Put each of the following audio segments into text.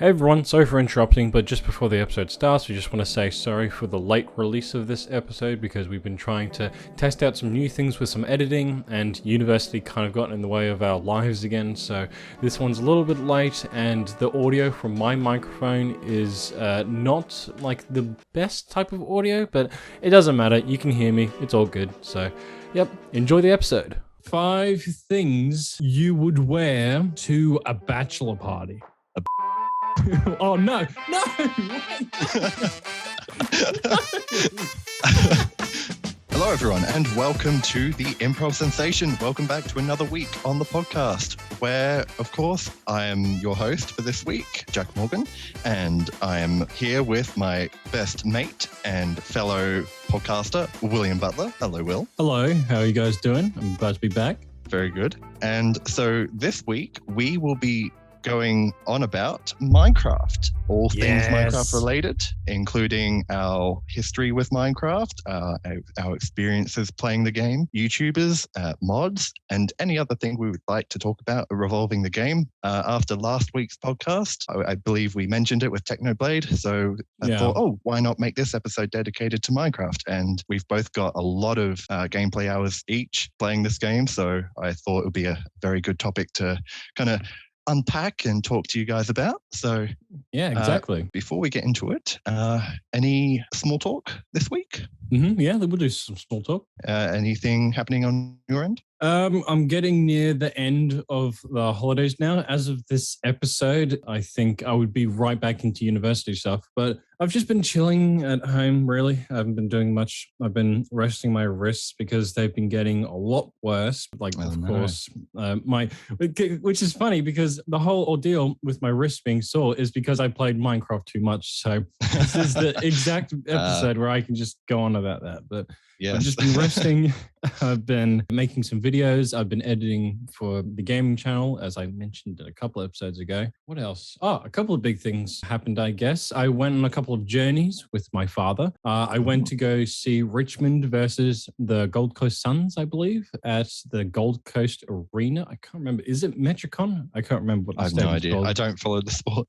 Hey everyone, sorry for interrupting, but just before the episode starts, we just want to say sorry for the late release of this episode because we've been trying to test out some new things with some editing, and university kind of got in the way of our lives again, so this one's a little bit late, and the audio from my microphone is not like the best type of audio, but it doesn't matter, you can hear me, it's all good, so yep, enjoy the episode. 5 things you would wear to a bachelor party. Oh no! Wait. Hello everyone and welcome to the Improv Sensation. Welcome back to another week on the podcast where, of course, I am your host for this week, Jack Morgan, and I am here with my best mate and fellow podcaster, William Butler. Hello, Will. Hello, how are you guys doing? I'm glad to be back. Very good. And so this week we will be going on about Minecraft, all things Minecraft related, including our history with Minecraft, our experiences playing the game, YouTubers, mods, and any other thing we would like to talk about revolving the game. After last week's podcast, I believe we mentioned it with Technoblade, so I thought, why not make this episode dedicated to Minecraft? And we've both got a lot of gameplay hours each playing this game, so I thought it would be a very good topic to kind of unpack and talk to you guys about. So yeah, exactly. Before we get into it, any small talk this week? Yeah, we'll do some small talk. Anything happening on your end? I'm getting near the end of the holidays now. As of this episode, I think I would be right back into university stuff, but I've just been chilling at home, really. I haven't been doing much. I've been resting my wrists because they've been getting a lot worse. Course, which is funny because the whole ordeal with my wrists being sore is because I played Minecraft too much. So this is the exact episode where I can just go on about that. But yes. I've just been resting. I've been making some videos. I've been editing for the gaming channel, as I mentioned a couple episodes ago. What else? Oh, a couple of big things happened, I guess. I went on a couple of journeys with my father. I went to go see Richmond versus the Gold Coast Suns, I believe, at the Gold Coast Arena. I can't remember. Is it Metricon? I can't remember what the stadium's called. I don't follow the sport.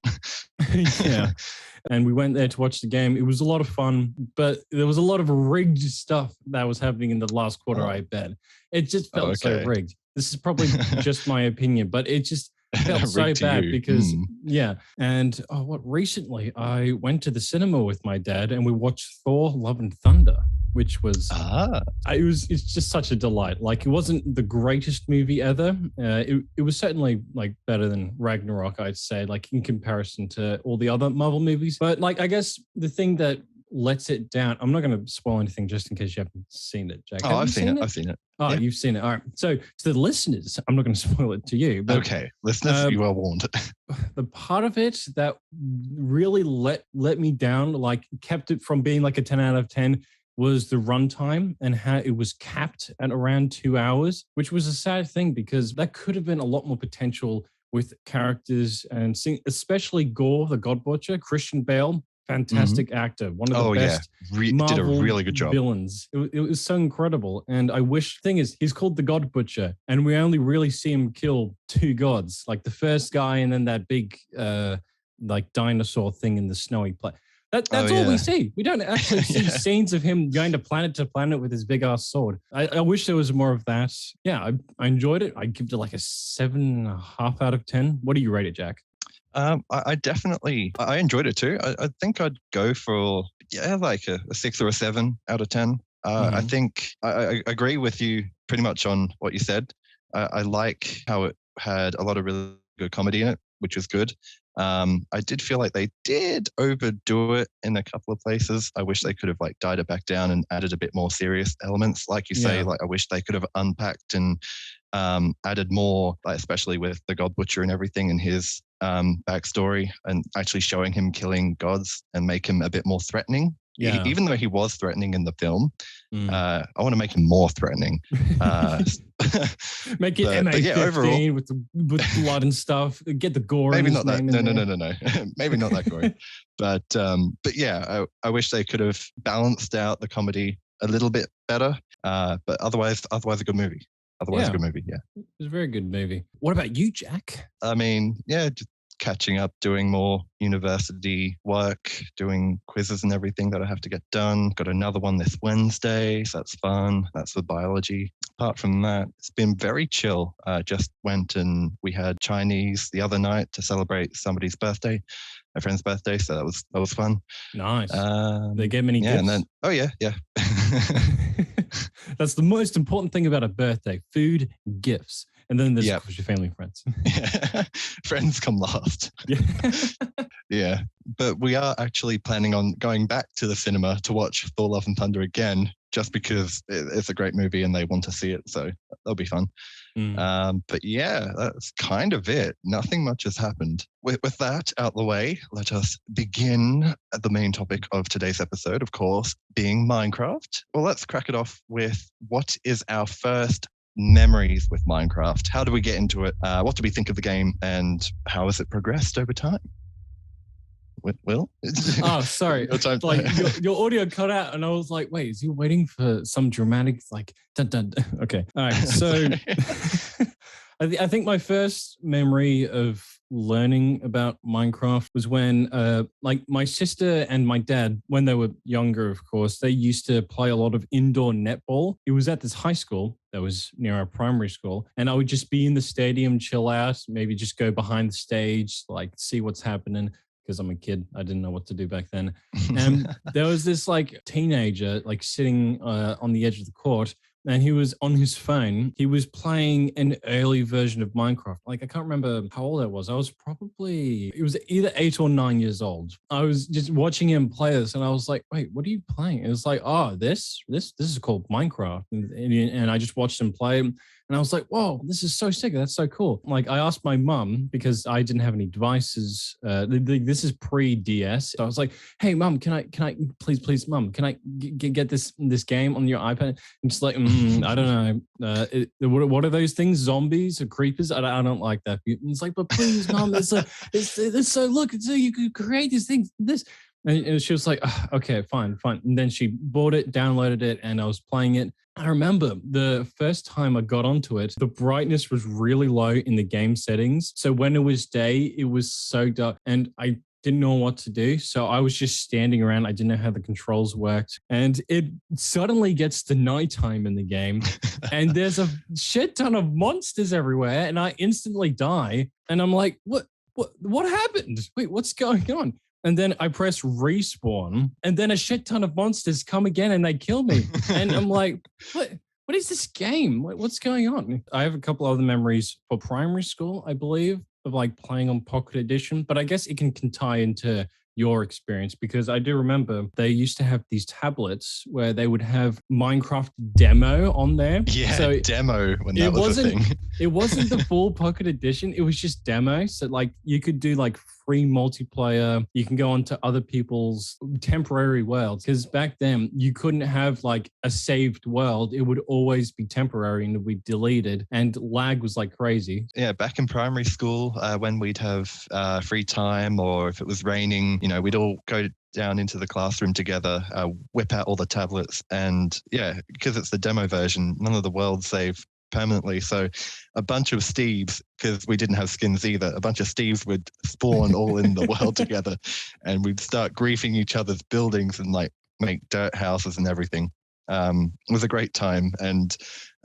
Yeah. And we went there to watch the game. It was a lot of fun, but there was a lot of rigged stuff that was happening in the last quarter, I bet. It just felt so rigged. This is probably just my opinion, but it just felt so bad because, And recently I went to the cinema with my dad and we watched Thor: Love and Thunder, which was, it's just such a delight. Like, it wasn't the greatest movie ever. It was certainly like better than Ragnarok, I'd say, like in comparison to all the other Marvel movies. But like, I guess the thing that lets it down, I'm not going to spoil anything just in case you haven't seen it, Jack. I've seen it. Oh, yeah. You've seen it. All right. So to the listeners, I'm not going to spoil it to you. But, okay, listeners, you are warned. The part of it that really let me down, like kept it from being like a 10 out of 10, was the runtime and how it was capped at around 2 hours, which was a sad thing because that could have been a lot more potential with characters and especially Gore, the God Butcher, Christian Bale. Fantastic actor, one of the best Marvel did a really good job. Villains. It was so incredible, and I wish. Thing is, he's called the God Butcher, and we only really see him kill 2 gods, like the first guy, and then that big, like dinosaur thing in the snowy place. That's all we see. We don't actually see scenes of him going to planet with his big ass sword. I wish there was more of that. Yeah, I enjoyed it. I give it like a 7.5 out of 10. What do you rate it, Jack? I definitely enjoyed it too. I think I'd go for like a 6 or a 7 out of 10. I think I agree with you pretty much on what you said. I like how it had a lot of really good comedy in it, which was good. I did feel like they did overdo it in a couple of places. I wish they could have like dialed it back down and added a bit more serious elements. Like you say, like I wish they could have unpacked and added more, like, especially with the God Butcher and everything and his backstory, and actually showing him killing gods and make him a bit more threatening. Yeah. Even though he was threatening in the film, I want to make him more threatening. Make it MA15 with blood and stuff. Get the gore. Maybe not that. No. Maybe not that gory. But yeah, I wish they could have balanced out the comedy a little bit better. But otherwise a good movie. A good movie. Yeah. It was a very good movie. What about you, Jack? I mean, yeah, catching up, doing more university work, doing quizzes and everything that I have to get done. Got another one this Wednesday, so that's fun. That's with biology. Apart from that, it's been very chill. Just went and we had Chinese the other night to celebrate somebody's birthday, my friend's birthday. So that was fun. Nice. They gave many gifts. And then yeah. That's the most important thing about a birthday: food, gifts, and then there's of course your family and friends. Yeah. Friends come last. Yeah. Yeah, but we are actually planning on going back to the cinema to watch Thor: Love and Thunder again, just because it's a great movie and they want to see it. So that'll be fun. But yeah, that's kind of it. Nothing much has happened. With that out the way, let us begin at the main topic of today's episode, of course, being Minecraft. Well, let's crack it off with what is our first memories with Minecraft. How do we get into it? What do we think of the game, and how has it progressed over time? Will? Oh, sorry. Like your audio cut out, and I was like, "Wait, is he waiting for some dramatic like?" Dun, dun, dun. Okay, all right. So, I think my first memory of learning about Minecraft was when, like, my sister and my dad, when they were younger, of course, they used to play a lot of indoor netball. It was at this high school that was near our primary school, and I would just be in the stadium, chill out, maybe just go behind the stage, like see what's happening. Because I'm a kid, I didn't know what to do back then. And there was this like teenager like sitting on the edge of the court, and he was on his phone. He was playing an early version of Minecraft. Like, I can't remember how old I was. I was probably, it was either 8 or 9 years old. I was just watching him play this, and I was like, wait, what are you playing? It was like, oh, this is called Minecraft. And I just watched him play. And I was like, whoa, this is so sick. That's so cool. Like, I asked my mum, because I didn't have any devices. This is pre-DS. So I was like, hey, mum, can I, please, mum, can I get this game on your iPad? And she's like, I don't know. What are those things? Zombies or creepers? I don't like that. And it's like, but please, mum, it's so, look, it's so you could create these things, this. And she was like, oh, okay, fine. And then she bought it, downloaded it, and I was playing it. I remember the first time I got onto it, the brightness was really low in the game settings. So when it was day, it was so dark, and I didn't know what to do. So I was just standing around. I didn't know how the controls worked. And it suddenly gets to nighttime in the game, and there's a shit ton of monsters everywhere, and I instantly die. And I'm like, what happened? Wait, what's going on? And then I press respawn, and then a shit ton of monsters come again and they kill me. And I'm like, what is this game? What's going on? I have a couple other memories for primary school, I believe, of like playing on Pocket Edition, but I guess it can tie into your experience, because I do remember they used to have these tablets where they would have Minecraft demo on there. Yeah, so demo when that was a thing. It wasn't the full Pocket Edition. It was just demo. So like you could do like free multiplayer. You can go onto other people's temporary worlds, because back then you couldn't have like a saved world. It would always be temporary and it would be deleted, and lag was like crazy. Yeah, back in primary school, when we'd have free time, or if it was raining, we'd all go down into the classroom together, whip out all the tablets, and yeah, because it's the demo version, none of the worlds save permanently. So a bunch of Steves, because we didn't have skins either, a bunch of Steves would spawn all in the world together, and we'd start griefing each other's buildings and like make dirt houses and everything. It was a great time, and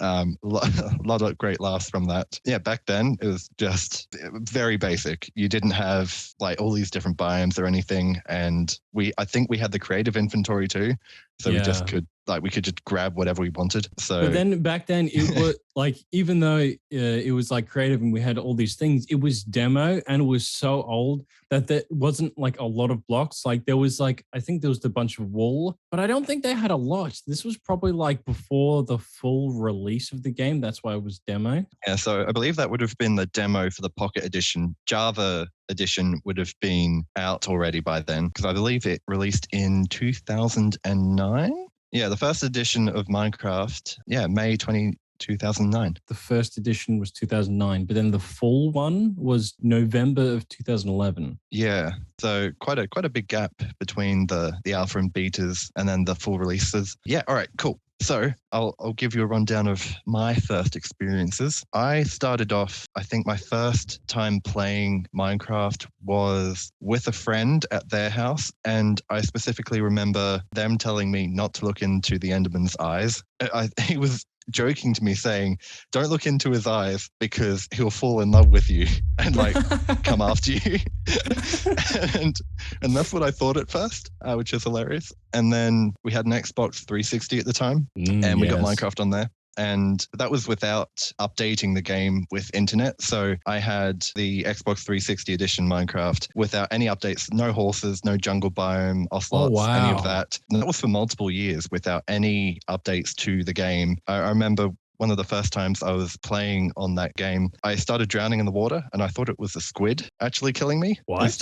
a lot of great laughs from that. Yeah, back then it was just very basic. You didn't have like all these different biomes or anything, and I think we had the creative inventory too, so we just could just grab whatever we wanted. So, but then back then it was like, even though it was like creative and we had all these things, it was demo, and it was so old that there wasn't like a lot of blocks. Like there was like, I think there was a bunch of wool, but I don't think they had a lot. This was probably like before the full release of the game. That's why it was demo. Yeah, so I believe that would have been the demo for the Pocket Edition. Java Edition would have been out already by then, because I believe it released in 2009. Yeah, the first edition of Minecraft, May 2009. The first edition was 2009, but then the full one was November of 2011. Yeah, so quite a big gap between the alpha and betas and then the full releases. Yeah, all right, cool. So I'll give you a rundown of my first experiences. I started off, I think my first time playing Minecraft was with a friend at their house. And I specifically remember them telling me not to look into the Enderman's eyes. He was joking to me saying, don't look into his eyes because he'll fall in love with you and like come after you. and that's what I thought at first, which is hilarious. And then we had an Xbox 360 at the time, and we got Minecraft on there. And that was without updating the game with internet. So I had the Xbox 360 edition Minecraft without any updates, no horses, no jungle biome, ocelots, any of that. And that was for multiple years without any updates to the game. I remember one of the first times I was playing on that game, I started drowning in the water and I thought it was a squid actually killing me. What?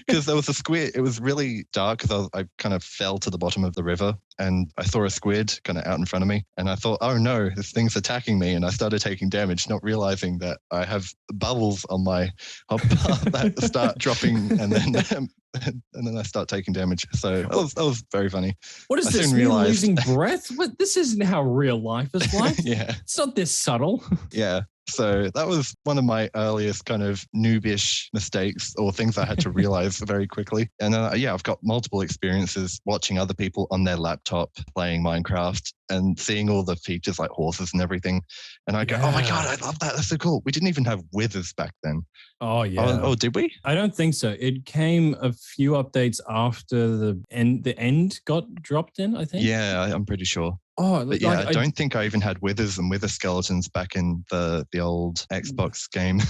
Because there was a squid. It was really dark because I kind of fell to the bottom of the river and I saw a squid kind of out in front of me. And I thought, oh no, this thing's attacking me. And I started taking damage, not realizing that I have bubbles on my hotbar that start dropping and then I start taking damage. So that was very funny. What is I this? soon Me realized- losing breath? What? This isn't how real life is like. Yeah. It's not this subtle. Yeah. So that was one of my earliest kind of noobish mistakes or things I had to realize very quickly. And I've got multiple experiences watching other people on their laptop playing Minecraft and seeing all the features like horses and everything. And I go, oh my God, I love that. That's so cool. We didn't even have withers back then. Oh, yeah. Oh, did we? I don't think so. It came a few updates after the end got dropped in, I think. Yeah, I'm pretty sure. Oh, But yeah, I don't think I even had withers and wither skeletons back in the old Xbox game.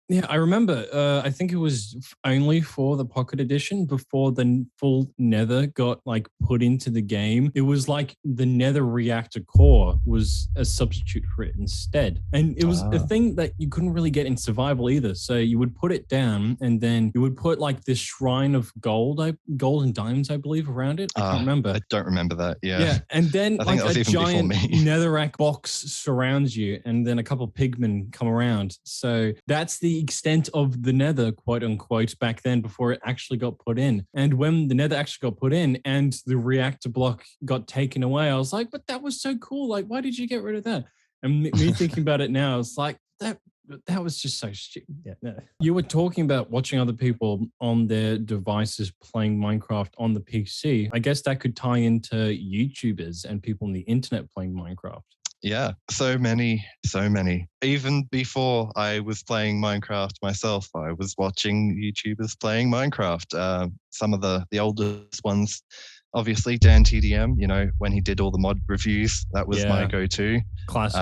Yeah, I remember. I think it was only for the Pocket Edition before the full Nether got like put into the game. It was like the Nether reactor core was a substitute for it instead, and it was a thing that you couldn't really get in survival either. So you would put it down, and then you would put like this shrine of gold and diamonds, I believe, around it. I can't remember. I don't remember that. Yeah. Yeah, and then I like think that was a even before giant me. netherrack box surrounds you, and then a couple pigmen come around. So that's the extent of the Nether, quote unquote, back then before it actually got put in. And when the Nether actually got put in and the reactor block got taken away, I was like, but that was so cool. Like, why did you get rid of that? And me thinking about it now, it's like that was just so stupid. Yeah, no. You were talking about watching other people on their devices playing Minecraft on the PC. I guess that could tie into YouTubers and people on the internet playing Minecraft. Yeah, so many. Even before I was playing Minecraft myself, I was watching YouTubers playing Minecraft. Some of the oldest ones, obviously Dan TDM, when he did all the mod reviews, that was my go-to. Classic.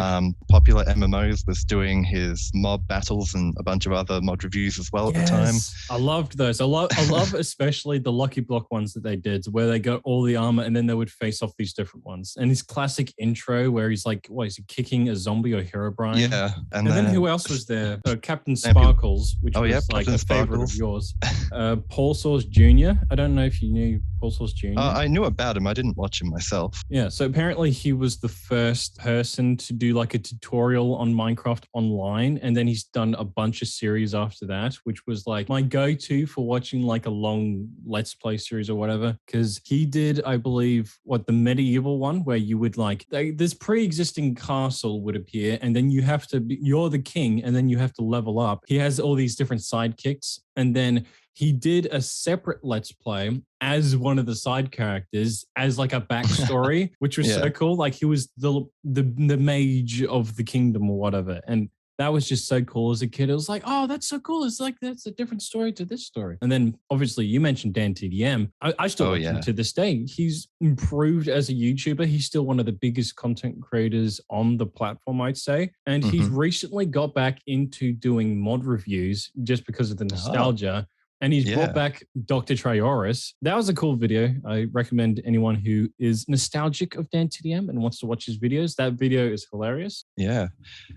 Popular MMOs was doing his mob battles and a bunch of other mod reviews as well at the time. I loved those. I love especially the Lucky Block ones that they did, where they got all the armor and then they would face off these different ones. And his classic intro where he's like, what is he, kicking a zombie or Herobrine? Yeah. And then who else was there? Captain Sparkles, which was like Captain a favorite of Sparkles. yours. Paul Source Jr. I don't know if you knew Paul Source Jr. I knew about him. I didn't watch him myself. Yeah, so apparently he was the first person to do like a tutorial on Minecraft online, and then he's done a bunch of series after that, which was like my go-to for watching like a long Let's Play series or whatever, because he did, I believe, the medieval one where you would like, this pre-existing castle would appear, and then you're the king, and then you have to level up. He has all these different sidekicks, and then he did a separate Let's Play as one of the side characters, as like a backstory, which was so cool. Like he was the mage of the kingdom or whatever. And that was just so cool as a kid. It was like, oh, that's so cool. It's like, that's a different story to this story. And then obviously you mentioned Dan TDM. I still watch him to this day. He's improved as a YouTuber. He's still one of the biggest content creators on the platform, I'd say. And he's recently got back into doing mod reviews just because of the nostalgia. And he's brought back Dr. Trayaurus. That was a cool video. I recommend anyone who is nostalgic of Dan TDM and wants to watch his videos. That video is hilarious. Yeah.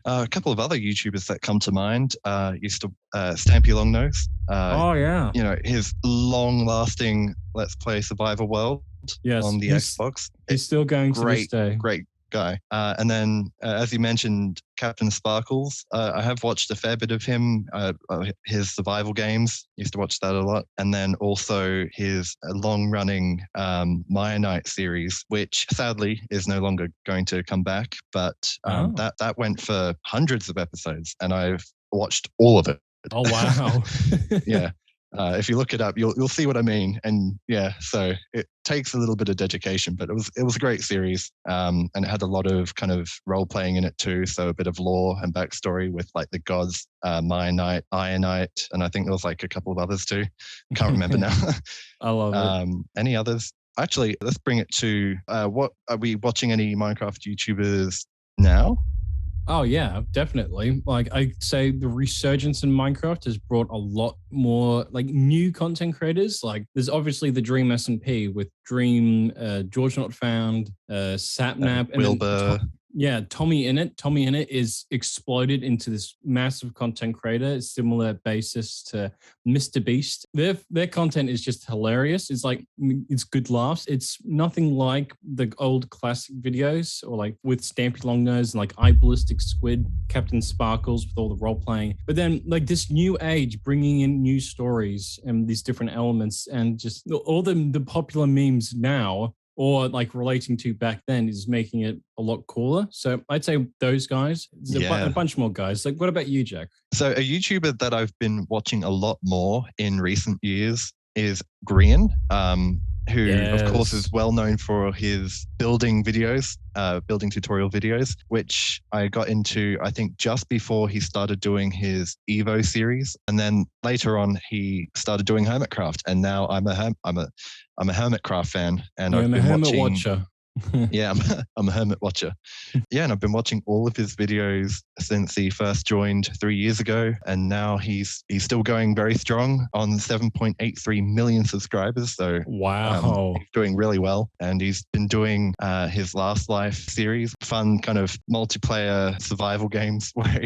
A couple of other YouTubers that come to mind used to Stampy Longnose. His long-lasting Let's Play Survival World on the Xbox. He's still going to this day. Great guy. And then, as you mentioned, Captain Sparkles. I have watched a fair bit of him. His survival games, used to watch that a lot. And then also his long-running Maya Knight series, which sadly is no longer going to come back. But that went for hundreds of episodes, and I've watched all of it. Oh, wow. Yeah. If you look it up, you'll see what I mean. And yeah, so it takes a little bit of dedication, but it was a great series, and it had a lot of kind of role playing in it too. So a bit of lore and backstory with like the gods, Maya Knight, Iron Knight, and I think there was like a couple of others too. Can't remember now. I love it. Any others? Actually, let's bring it to what are we watching? Any Minecraft YouTubers now? Oh yeah, definitely. Like I'd say the resurgence in Minecraft has brought a lot more like new content creators. Like there's obviously the Dream SMP with Dream, George Not Found, Sapnap, and Wilbur. Tommy Innit. Tommy Innit is exploded into this massive content creator, similar basis to Mr. Beast. Their content is just hilarious. It's like it's good laughs. It's nothing like the old classic videos or like with Stampy Longnose and like Eye Ballistic Squid, Captain Sparkles with all the role playing. But then like this new age, bringing in new stories and these different elements, and just all the popular memes now, or like relating to back then, is making it a lot cooler. So I'd say those guys. There's a bunch more guys. Like, what about you, Jack? So a YouTuber that I've been watching a lot more in recent years is Grian, who of course is well known for his building videos, building tutorial videos, which I got into, I think, just before he started doing his Evo series. And then later on, he started doing Hermitcraft. And now I'm a Hermitcraft fan, and I've been watching. Watcher. Yeah, I'm a hermit watcher. Yeah, and I've been watching all of his videos since he first joined 3 years ago, and now he's still going very strong on 7.83 million subscribers. So wow, he's doing really well, and he's been doing his Last Life series, fun kind of multiplayer survival games where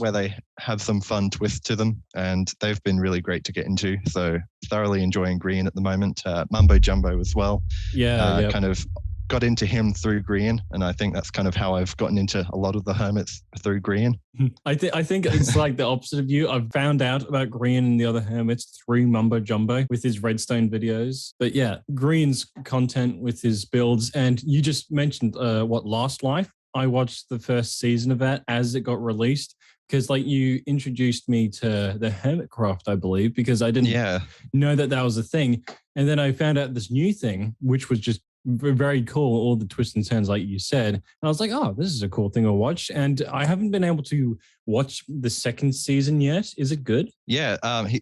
where they have some fun twist to them, and they've been really great to get into. So thoroughly enjoying Green at the moment. Mumbo Jumbo as well. Kind of got into him through Grian, and I think that's kind of how I've gotten into a lot of the hermits through Grian. I think it's like the opposite of you. I've found out about Grian and the other hermits through Mumbo Jumbo with his redstone videos. But yeah, Grian's content with his builds, and you just mentioned Last Life. I watched the first season of that as it got released, because like you introduced me to the Hermitcraft, I believe, because I didn't know that was a thing. And then I found out this new thing, which was just very cool, all the twists and turns like you said. And I was like, oh, this is a cool thing to watch. And I haven't been able to watch the second season yet. Is it good? Yeah,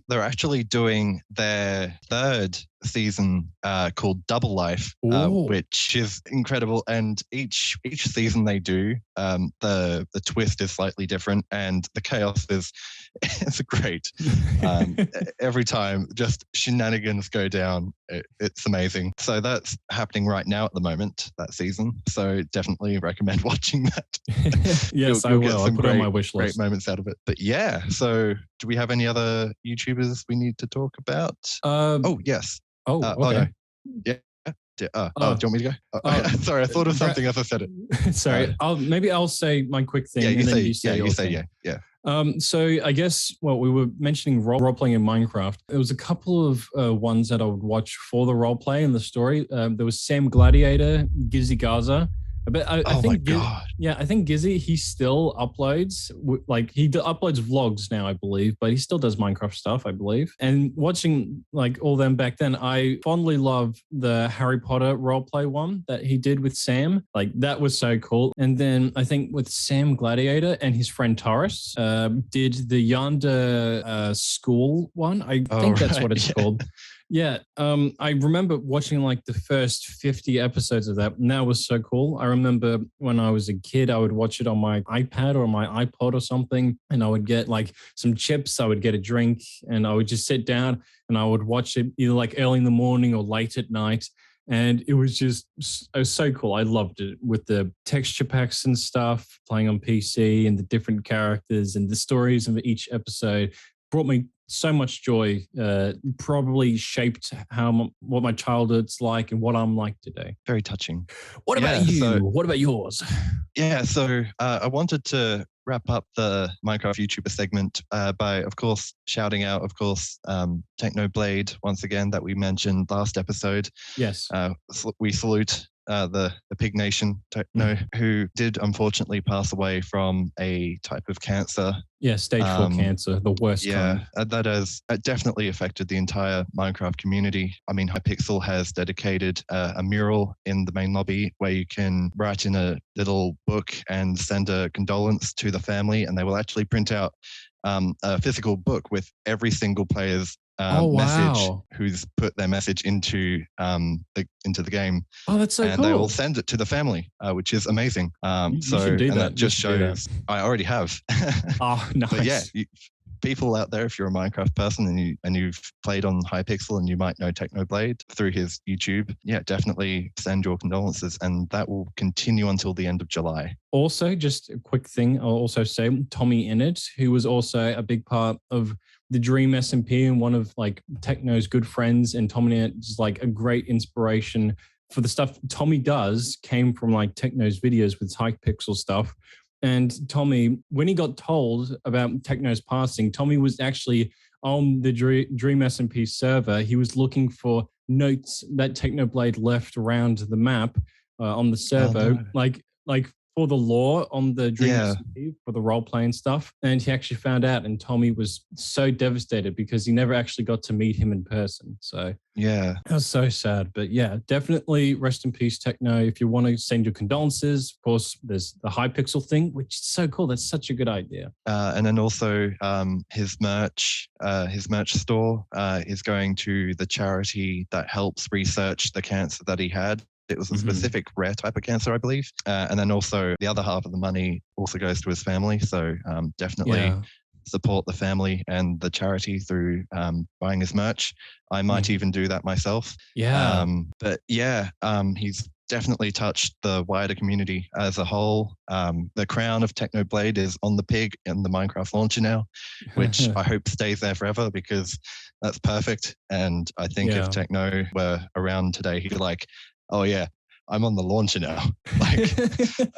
they're actually doing their third season called Double Life, which is incredible. And each season they do, the twist is slightly different, and the chaos is it's great. Every time, just shenanigans go down. It's amazing. So that's happening right now at the moment, that season. So definitely recommend watching that. Yes, I will. I'll put it on my wish list. Great moments out of it. But yeah, so do we have any other YouTubers we need to talk about? Yes. Okay. No. Yeah. Do you want me to go? Sorry, I thought of something as I said it. Sorry. I'll say my quick thing. Yeah, you say yeah. So I guess, we were mentioning role playing in Minecraft. There was a couple of ones that I would watch for the role play and the story. There was Sam Gladiator, Gizzy Gaza. But I think, I think Gizzy, he still uploads, he uploads vlogs now, I believe, but he still does Minecraft stuff, I believe. And watching like all them back then, I fondly love the Harry Potter roleplay one that he did with Sam. Like that was so cool. And then I think with Sam Gladiator and his friend Taurus did the Yanda school one. I think that's what it's called. Yeah, I remember watching like the first 50 episodes of that, and that was so cool. I remember when I was a kid, I would watch it on my iPad or my iPod or something, and I would get like some chips, I would get a drink, and I would just sit down and I would watch it either like early in the morning or late at night. And it was so cool. I loved it with the texture packs and stuff, playing on PC and the different characters and the stories of each episode. Brought me so much joy. Probably shaped what my childhood's like and what I'm like today. Very touching. What about you? What about yours? Yeah, so I wanted to wrap up the Minecraft YouTuber segment by, of course, shouting out, of course, Technoblade once again that we mentioned last episode. Yes. We salute the Pig Nation Techno, who did unfortunately pass away from a type of cancer. Yeah, stage 4 cancer, the worst kind. That has definitely affected the entire Minecraft community. I mean, Hypixel has dedicated a mural in the main lobby where you can write in a little book and send a condolence to the family, and they will actually print out a physical book with every single player's message who's put their message into the game. Oh, that's so cool. And they will send it to the family, which is amazing. You should do that. That just shows I already have. Oh, nice. But yeah, people out there, if you're a Minecraft person and you've played on Hypixel and you might know Technoblade through his YouTube, yeah, definitely send your condolences, and that will continue until the end of July. Also, just a quick thing, I'll also say Tommy Innit, who was also a big part of the Dream SMP and one of like Techno's good friends, and Tommy Innit is like a great inspiration for the stuff Tommy does, came from like Techno's videos with Hypixel stuff. And Tommy, when he got told about Techno's passing, Tommy was actually on the Dream SMP server. He was looking for notes that Technoblade left around the map on the server, like for the lore on the Dream SMP, for the role-playing stuff. And he actually found out, and Tommy was so devastated because he never actually got to meet him in person. So yeah, that was so sad. But yeah, definitely rest in peace, Techno. If you want to send your condolences, of course, there's the Hypixel thing, which is so cool. That's such a good idea. And then also his merch store is going to the charity that helps research the cancer that he had. It was a specific rare type of cancer, I believe. And then also the other half of the money also goes to his family. So definitely support the family and the charity through buying his merch. I might even do that myself. Yeah. But yeah, he's definitely touched the wider community as a whole. The crown of Technoblade is on the pig in the Minecraft launcher now, which I hope stays there forever because that's perfect. And I think if Techno were around today, he'd be like, oh yeah, I'm on the launcher now. Like,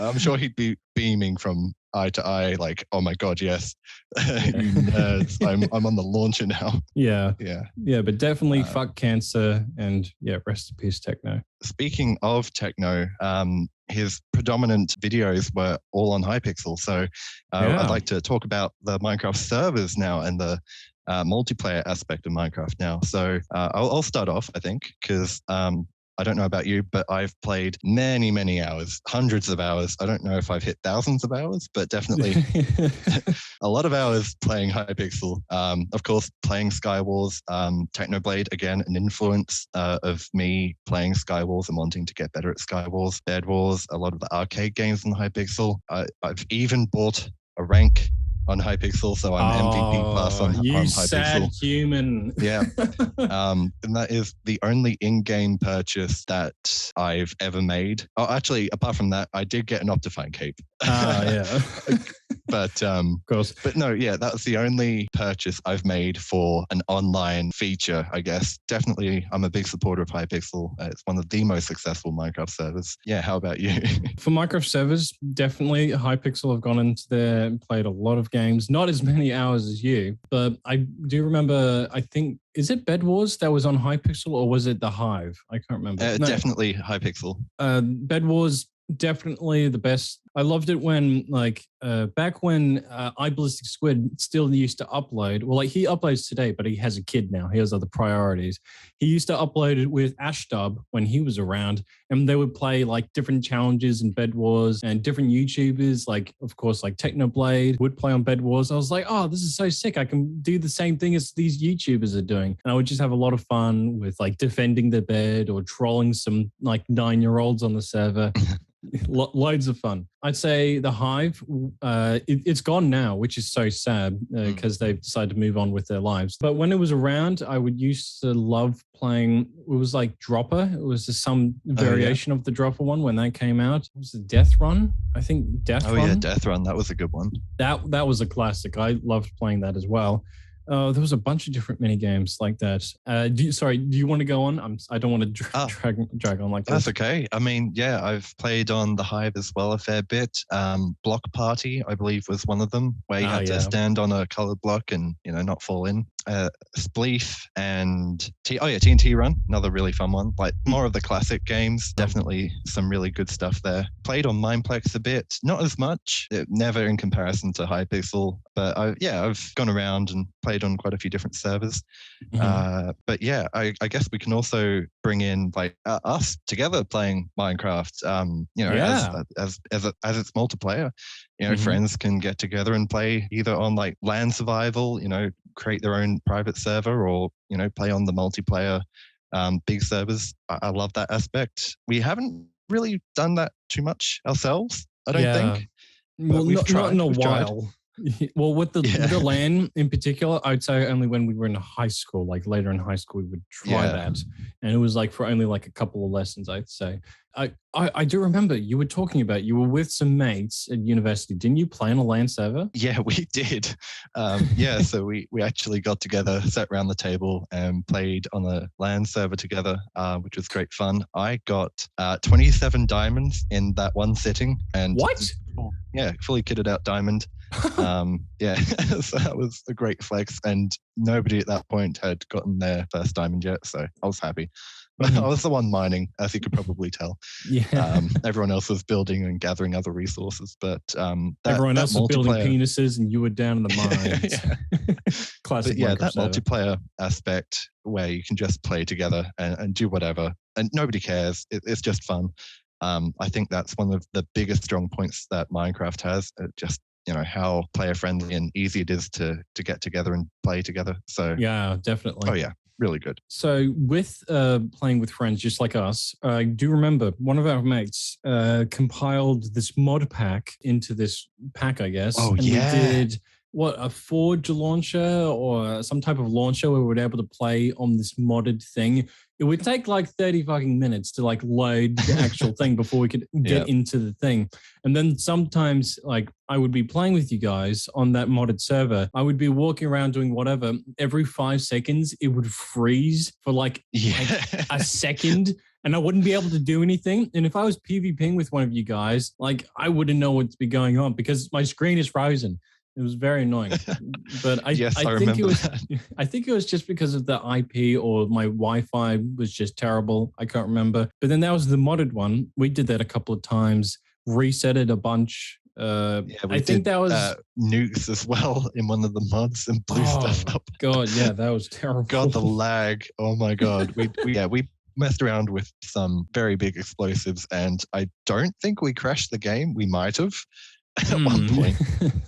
I'm sure he'd be beaming from eye to eye, like, oh my God, yes, you nerds, I'm on the launcher now. Yeah. But definitely fuck cancer, and rest in peace, Techno. Speaking of Techno, his predominant videos were all on Hypixel. So I'd like to talk about the Minecraft servers now and the multiplayer aspect of Minecraft now. So I'll start off, I think, because I don't know about you, but I've played many, many hours, hundreds of hours. I don't know if I've hit thousands of hours, but definitely a lot of hours playing Hypixel. Of course, playing Skywars, Technoblade, again, an influence of me playing Skywars and wanting to get better at Skywars, Bed Wars, a lot of the arcade games on Hypixel. I've even bought a rank on Hypixel, so I'm MVP plus on you Hypixel. Sad human. Yeah. And that is the only in-game purchase that I've ever made. Oh, actually, apart from that, I did get an Optifine cape. But of course. But no, yeah, that's the only purchase I've made for an online feature, I guess. Definitely, I'm a big supporter of Hypixel. It's one of the most successful Minecraft servers. Yeah, how about you? For Minecraft servers, definitely Hypixel have gone into there and played a lot of games. Not as many hours as you, but I do remember, I think, is it Bed Wars that was on Hypixel, or was it The Hive? I can't remember. Definitely Hypixel. Bed Wars, definitely the best. I loved it when, like, back when iBallistic Squid still used to upload. Well, like, he uploads today, but he has a kid now. He has other priorities. He used to upload it with Ashdub when he was around, and they would play, like, different challenges in Bed Wars, and different YouTubers, like, of course, like Technoblade would play on Bed Wars. I was like, oh, this is so sick. I can do the same thing as these YouTubers are doing. And I would just have a lot of fun with, like, defending the bed or trolling some, like, 9-year-olds on the server. Loads of fun. I'd say The Hive, it's gone now, which is so sad because they've decided to move on with their lives. But when it was around, I would used to love playing. It was like Dropper. It was some variation of the Dropper one when that came out. It was the Death Run. I think Death Run. Oh yeah, Death Run. That was a good one. That was a classic. I loved playing that as well. There was a bunch of different mini games like that. Do you want to go on? I don't want to drag on like That's this. okay. I mean, yeah, I've played on the Hive as well a fair bit. Block Party, I believe, was one of them, where you had to stand on a colored block and, not fall in. Spleef and TNT Run, another really fun one. Like more of the classic games, definitely some really good stuff there. Played on Mineplex a bit, not as much, never in comparison to Hypixel, but I've gone around and played on quite a few different servers. But yeah, I guess we can also bring in like us together playing Minecraft. As it's multiplayer, friends can get together and play either on like land survival, create their own private server, or play on the multiplayer big servers. I love that aspect. We haven't really done that too much ourselves, I don't think. Well, not in a while. Well, with the LAN in particular, I'd say only when we were in high school, like later in high school, we would try that. And it was like for only like a couple of lessons, I'd say. I do remember you were talking about you were with some mates at university. Didn't you play on a LAN server? Yeah, we did. So we actually got together, sat around the table and played on a LAN server together, which was great fun. I got 27 diamonds in that one sitting. And what? Yeah, fully kitted out diamond. So that was a great flex, and nobody at that point had gotten their first diamond yet, so I was happy. But I was the one mining, as you could probably tell. Everyone else was building and gathering other resources, but everyone else was building penises and you were down in the mines. Classic. But that multiplayer aspect where you can just play together and do whatever, and nobody cares. It's just fun. I think that's one of the biggest strong points that Minecraft has. Just how player friendly and easy it is to get together and play together. So yeah, definitely. Oh yeah, really good. So with playing with friends just like us, I do remember one of our mates compiled this mod pack into this pack, I guess. Oh, and yeah. we did a Forge launcher or some type of launcher where we were able to play on this modded thing. It would take like 30 fucking minutes to like load the actual thing before we could get into the thing. And then sometimes like I would be playing with you guys on that modded server. I would be walking around doing whatever. Every 5 seconds, it would freeze for like a second. And I wouldn't be able to do anything. And if I was PvPing with one of you guys, like I wouldn't know what's be going on because my screen is frozen. It was very annoying, but I think it was just because of the IP or my Wi-Fi was just terrible. I can't remember. But then that was the modded one. We did that a couple of times, reset it a bunch. I think that was nukes as well in one of the mods and blew stuff up. God, yeah, that was terrible. God, the lag. Oh my God. We messed around with some very big explosives, and I don't think we crashed the game. We might have. At one point,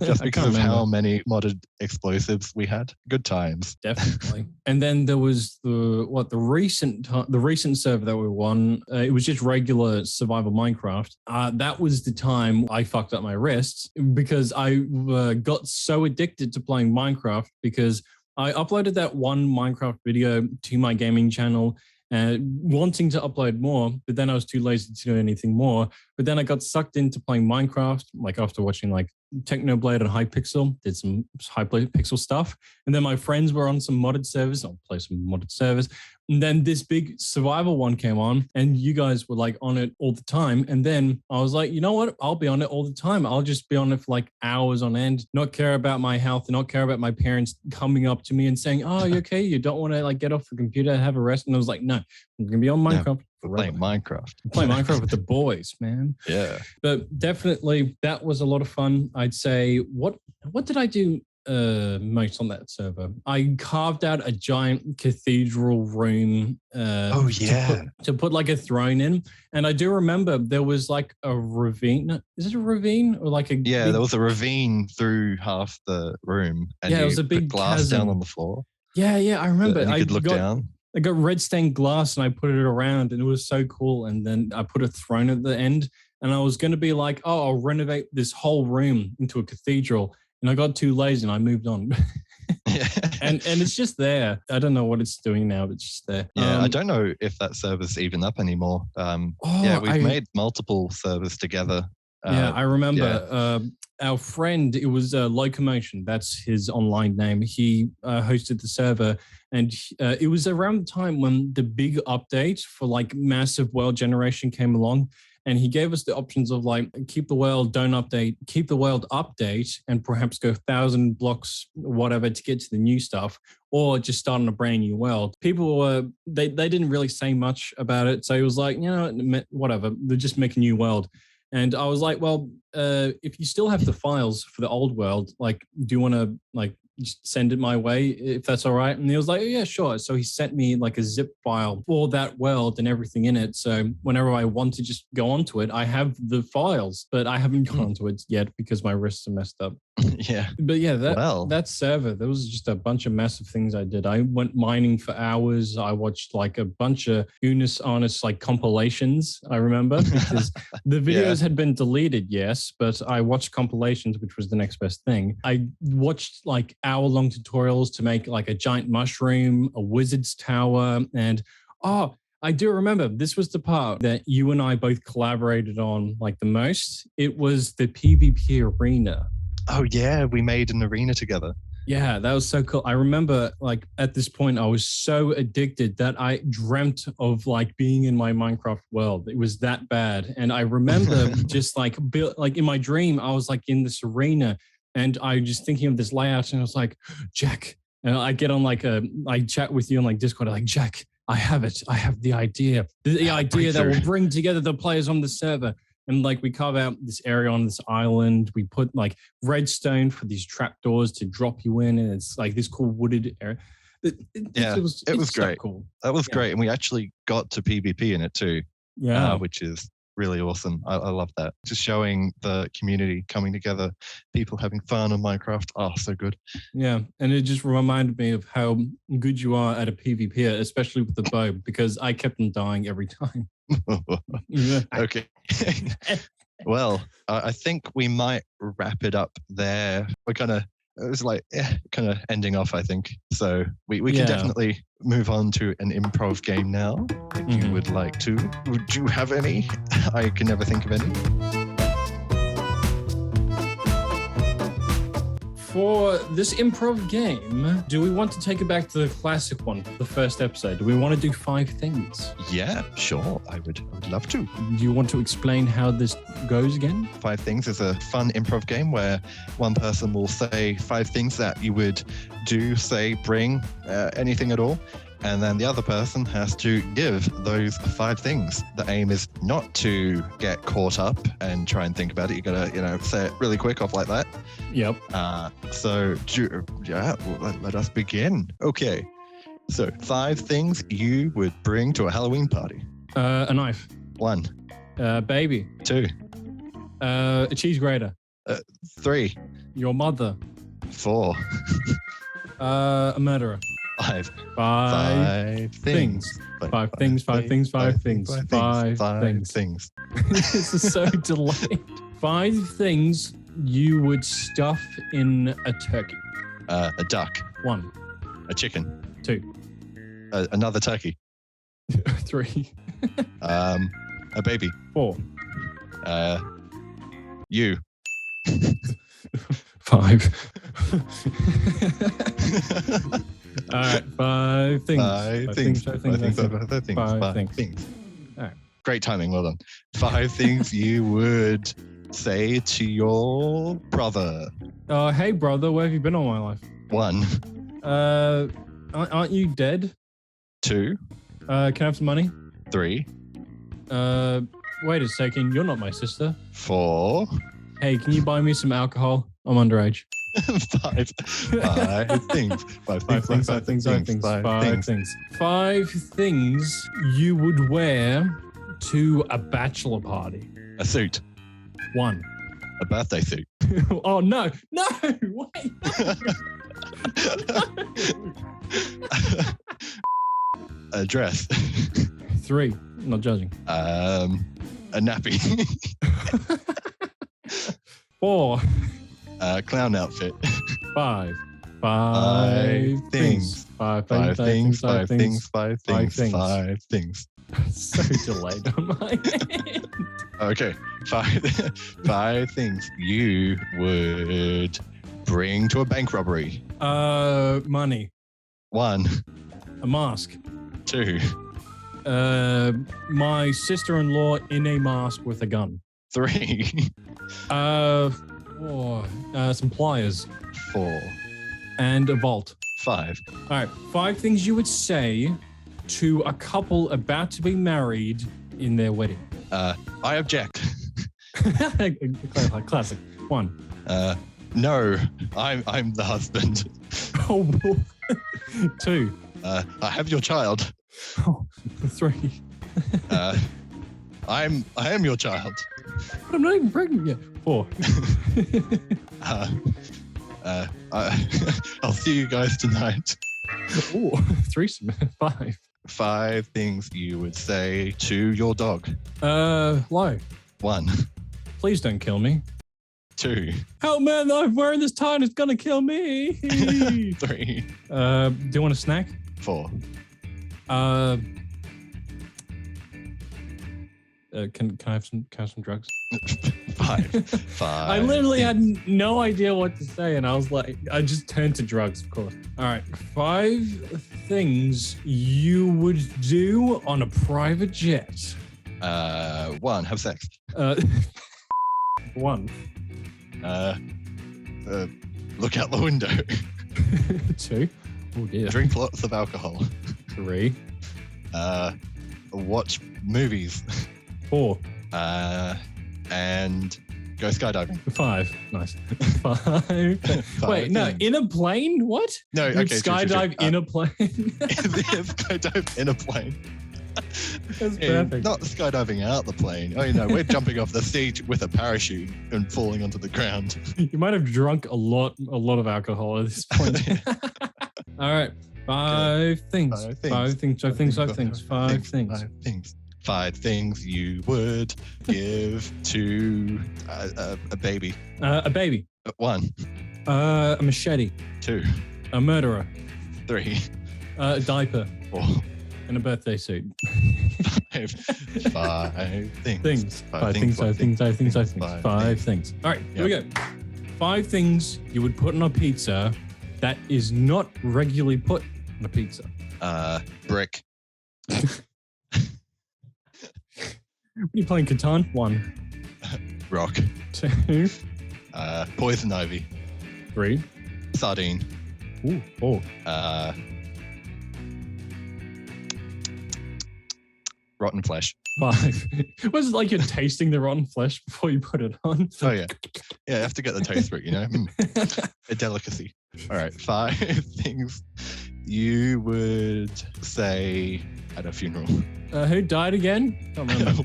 just because of how many modded explosives we had. Good times. Definitely. And then there was the recent server that we won. It was just regular survival Minecraft. That was the time I fucked up my wrists because I got so addicted to playing Minecraft because I uploaded that one Minecraft video to my gaming channel. Wanting to upload more, but then I was too lazy to do anything more. But then I got sucked into playing Minecraft, like after watching like Technoblade and Hypixel, did some Hypixel stuff. And then my friends were on some modded servers. I'll play some modded servers. And then this big survival one came on and you guys were like on it all the time. And then I was like, you know what? I'll be on it all the time. I'll just be on it for like hours on end, not care about my health, not care about my parents coming up to me and saying, oh, you okay? You don't want to like get off the computer and have a rest? And I was like, no, I'm going to be on Minecraft. Playing Minecraft. Play Minecraft with the boys, man. Yeah. But definitely that was a lot of fun. I'd say, what did I do most on that server? I carved out a giant cathedral room to put like a throne in. And I do remember there was like a ravine. Is it a ravine or like a there was a ravine through half the room, and it was a big glass chasm down on the floor. Yeah, I remember. And you could look down. I got red stained glass and I put it around and it was so cool. And then I put a throne at the end and I was going to be like, oh, I'll renovate this whole room into a cathedral. And I got too lazy and I moved on. and it's just there. I don't know what it's doing now, but it's just there. Yeah, I don't know if that server's even up anymore. We've made multiple servers together. Yeah, I remember our friend, it was Locomotion, that's his online name. He hosted the server, and it was around the time when the big update for like massive world generation came along. And he gave us the options of like keep the world, don't update, keep the world update, and perhaps go 1,000 blocks, whatever, to get to the new stuff, or just start on a brand new world. People were they didn't really say much about it, so he was like, whatever, they just make a new world. And I was like, well, if you still have the files for the old world, like, do you want to like just send it my way if that's all right? And he was like, oh, yeah, sure. So he sent me like a zip file for that world and everything in it. So whenever I want to just go onto it, I have the files, but I haven't gone onto it yet because my wrists are messed up. Yeah. But yeah, that server, there was just a bunch of massive things I did. I went mining for hours. I watched like a bunch of Unis Honest like compilations, I remember, because the videos had been deleted, yes, but I watched compilations, which was the next best thing. I watched like hour-long tutorials to make like a giant mushroom, a wizard's tower, and I do remember this was the part that you and I both collaborated on like the most. It was the PvP arena. Oh yeah, we made an arena together. Yeah, that was so cool. I remember like at this point, I was so addicted that I dreamt of like being in my Minecraft world. It was that bad. And I remember just like in my dream, I was like in this arena and I was just thinking of this layout and I was like, Jack, and I get on like I chat with you on like Discord. I'm like, Jack, I have it. I have the idea. The idea that will bring together the players on the server. And like we carve out this area on this island. We put like redstone for these trapdoors to drop you in. And it's like this cool wooded area. It was great. Cool. That was great. And we actually got to PvP in it too. Yeah. Which is really awesome. I love that. Just showing the community coming together, people having fun on Minecraft. Oh, so good. Yeah. And it just reminded me of how good you are at a PvP, especially with the bow, because I kept on dying every time. Okay. Well, I think we might wrap it up there. It was like kind of ending off, I think. So we can definitely move on to an improv game now, if you would like to. Would you have any? I can never think of any. For this improv game, do we want to take it back to the classic one, the first episode? Do we want to do 5 things? Yeah, sure. I would love to. Do you want to explain how this goes again? 5 Things is a fun improv game where one person will say 5 things that you would do, say, bring, anything at all. And then the other person has to give those 5 things. The aim is not to get caught up and try and think about it. You gotta, say it really quick off like that. Yep. Let us begin. Okay. So 5 things you would bring to a Halloween party. A knife. 1. Baby. 2. A cheese grater. 3. Your mother. 4. A murderer. 5. 5 things. 5 things. 5 things. 5 things. 5 things. This is so delayed. 5 things you would stuff in a turkey. A duck. 1. A chicken. 2. Another turkey. 3. A baby. 4. You. 5. All right, 5 things. 5 things. 5 things. 5 things. All right. Great timing. Well done. 5 things you would say to your brother. Hey, brother, where have you been all my life? 1. Aren't you dead? 2. Can I have some money? 3. Wait a second. You're not my sister. 4. Hey, can you buy me some alcohol? I'm underage. 5 things. 5 things. 5 things. 5 things. 5 things. 5 things you would wear to a bachelor party. A suit. 1. A birthday suit. Oh, no. No. Wait. A dress. 3. Not judging. A nappy. 4. Clown outfit. 5 things. 5 5 things. 5 things. 5 things. 5 things. 5 things. So delayed on my end. Okay, five things you would bring to a bank robbery. Money. 1, A mask. 2, My sister-in-law in a mask with a gun. 3, Some pliers 4, and a vault. 5. All right, 5 things you would say to a couple about to be married in their wedding. I object. Classic. 1. No, I'm the husband. Oh, 2. I have your child. Oh, 3. I am your child. But I'm not even pregnant yet. 4. I'll see you guys tonight. Ooh, 3. 5. 5 things you would say to your dog. Lie. 1, Please don't kill me. 2, Help, man! I'm wearing this tie and it's gonna kill me. 3, Do you want a snack? 4. Can I have some drugs? 5. I literally had no idea what to say, and I was like, I just turned to drugs, of course. All right, 5 things you would do on a private jet. 1, have sex. 1. Look out the window. 2. Oh dear. Drink lots of alcohol. 3. Watch movies. 4. And go skydiving. 5. Nice. 5. Wait, no, things. in a plane? What? No, You'd okay. skydive in a plane? Skydive in a plane. That's perfect. Not skydiving out the plane. Oh, no, we're jumping off the seat with a parachute and falling onto the ground. You might have drunk a lot of alcohol at this point. All right. 5 things. 5 things. 5 things you would give to a baby. A baby. 1, A machete. 2, A murderer. 3, A diaper. 4, And a birthday suit. 5 things. 5 things. 5 things. All right, here we go. 5 things you would put on a pizza that is not regularly put on a pizza. Brick. When you playing Catan? 1. Rock. 2. Poison ivy. 3. Sardine. Ooh, 4. Rotten flesh. 5. Was it like you're tasting the rotten flesh before you put it on? Oh, yeah. Yeah, I have to get the taste for it, you know? A delicacy. All right. 5 things you would say at a funeral. Who died again? Can't remember.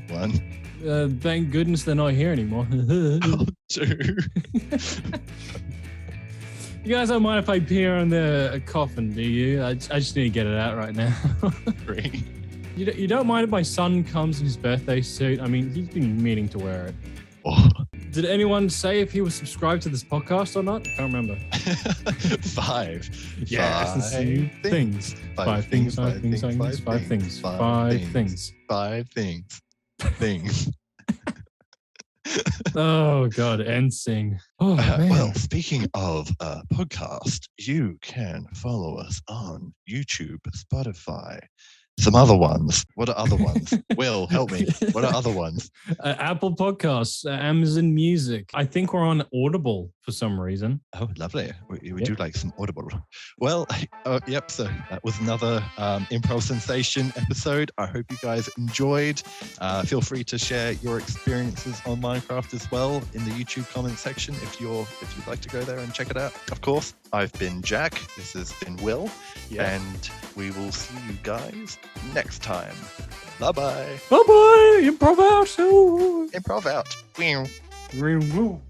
1. Thank goodness they're not here anymore. 2. You guys don't mind if I peer on the coffin, do you? I just need to get it out right now. 3. You don't mind if my son comes in his birthday suit? I mean, he's been meaning to wear it. 4. Did anyone say if he was subscribed to this podcast or not? I can't remember. 5. Yes, the same things. 5 things. 5 things. 5 things. 5 things. 5 things. 5 things. Things. Oh, God. And sing. Oh, man. Well, speaking of podcast, you can follow us on YouTube, Spotify, some other ones. What are other ones? Will, help me. What are other ones? Apple Podcasts, Amazon Music. I think we're on Audible for some reason. Oh, lovely. We do like some Audible. Well, yep. So that was another Improv Sensation episode. I hope you guys enjoyed. Feel free to share your experiences on Minecraft as well in the YouTube comment section if you'd like to go there and check it out. Of course, I've been Jack. This has been Will. Yeah. And we will see you guys next time. Bye-bye. Bye-bye. Improv out. Improv out. Woo.